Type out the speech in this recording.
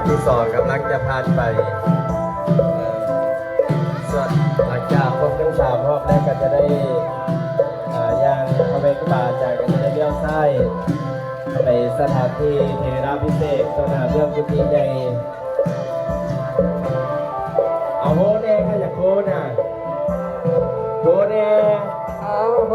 ที่สองกำลังจะผ่านไปส่วนหลังจากครบทั้งสามรอบแรกก็จะได้ย่างพระเวทบาทจากก็จะได้เลี้ยวซ้ายไปสถานที่เทราพิเศษสถานเรื่องกุฏิใหญ่เอาโหแน่ค่ะอยากโหน่ะโหแน่เอาโห